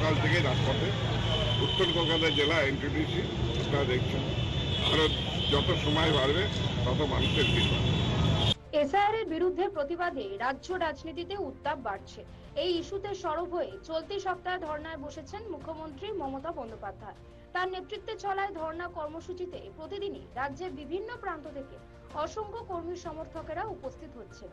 সকাল থেকে রাজপথে উত্তর কলকাতা জেলা এনটিডিসি আপনারা দেখছেন। আরো যত সময় বাড়বে তত মানুষের ভিড় বাড়বে। এসআইআর এর বিরুদ্ধে প্রতিবাদে রাজ্য রাজনীতিতে উত্তাপ বাড়ছে। এই ইস্যুতে সরব হয়ে চলতি সপ্তাহে ধর্নায় বসেছেন মুখ্যমন্ত্রী মমতা বন্দ্যোপাধ্যায়। তার নেতৃত্বে চলা ধর্না কর্মসূচিতে প্রতিদিনই রাজ্যের বিভিন্ন প্রান্ত থেকে অসংখ্য কর্মী সমর্থকেরা উপস্থিত হচ্ছেন।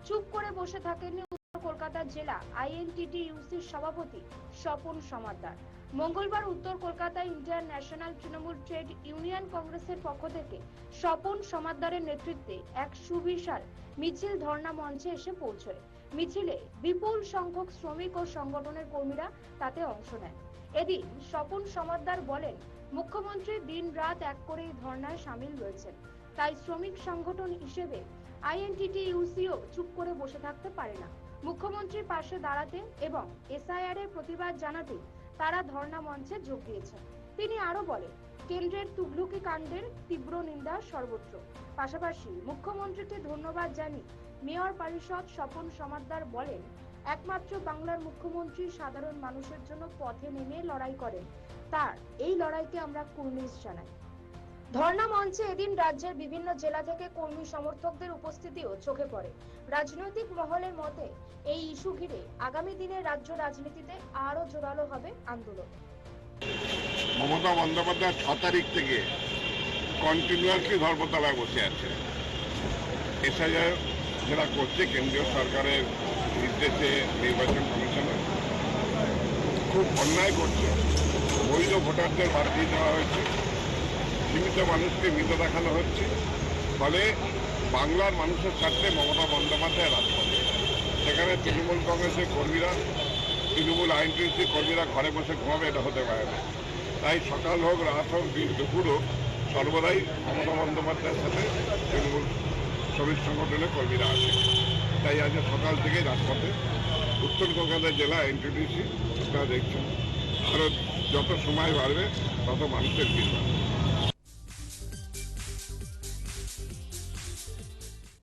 চুপ করে বসে থাকেননি উত্তর কলকাতা জেলা আইএনটিটিইউসির সভাপতি স্বপন সমাদ্দার। মঙ্গলবার উত্তর Kolkata Indian national Trinamool trade union কংগ্রেসের পক্ষ থেকে স্বপন সমাদ্দারের নেতৃত্বে এক সুবিশাল মিছিল ধর্ণা মঞ্চে এসে পৌঁছয়। মিছিলে বিপুল সংখ্যক শ্রমিক ও সংগঠনের কর্মীরা তাতে অংশ নেন। এদিন স্বপন সমাদ্দার বলেন, মুখ্যমন্ত্রী দিন রাত এক করে এই ধর্ণায় সামিল রয়েছেন, তাই শ্রমিক সংগঠন হিসেবে আইএনটিটিইউসিও চুপ করে বসে থাকতে পারে না। মুখ্যমন্ত্রীর পাশে দাঁড়াতে এবং এসআইআর এর প্রতিবাদ জানাতে তারা ধর্ণা মঞ্চে যোগ দিয়েছেন। তিনি আরো বলেন, কেন্দ্রের তুগলকি কাণ্ডের তীব্র নিন্দা সর্বত্র। পাশাপাশি মুখ্যমন্ত্রীকে ধন্যবাদ জানিয়ে মেয়র পরিষদ স্বপন সমাদ্দার বলেন, একমাত্র বাংলার মুখ্যমন্ত্রী সাধারণ মানুষের জন্য পথে নেমে লড়াই করেন, তার এই লড়াইকে আমরা কুর্নিশ জানাই। ধর্ণা মঞ্চে এদিন রাজ্যের বিভিন্ন জেলা থেকে কর্মী সমর্থকদের উপস্থিতিও চোখে পড়ে। রাজনৈতিক মহলের মতে এই ইস্যু ঘিরে আগামী দিনে রাজ্য রাজনীতিতে আরো জোরালো হবে আন্দোলন। মমতা বন্দ্যোপাধ্যায় 6 তারিখ থেকে কন্টিনিউয়াসলি ধর্মতলায় বসে আছে। এসআইআর যারা করছে কেন্দ্রীয় সরকারের নির্দেশে নির্বাচন কমিশনের খুব অন্যায় করছে। বৈধ ভোটারদের বাদ দিয়ে দেওয়া হয়েছে, সীমিত মানুষকে মৃত দেখানো হচ্ছে। ফলে বাংলার মানুষের স্বার্থে মমতা বন্দ্যোপাধ্যায় রাজপথে, সেখানে তৃণমূল কংগ্রেসের কর্মীরা, তৃণমূল আইনটিসির কর্মীরা ঘরে বসে ঘুমাবে, এটা হতে পারে না। তাই সকাল হোক, রাত হোক, দিন দুপুর হোক, সর্বদাই মমতা বন্দ্যোপাধ্যায়ের সাথে তৃণমূল শ্রমিক সংগঠনের কর্মীরা আছে। তাই আজ সকাল থেকে রাজপথে উত্তর কলকাতা জেলা এনটিডিসি আপনারা দেখছেন। আরও যত সময় বাড়বে তত মানুষের ভিড় বাড়বে।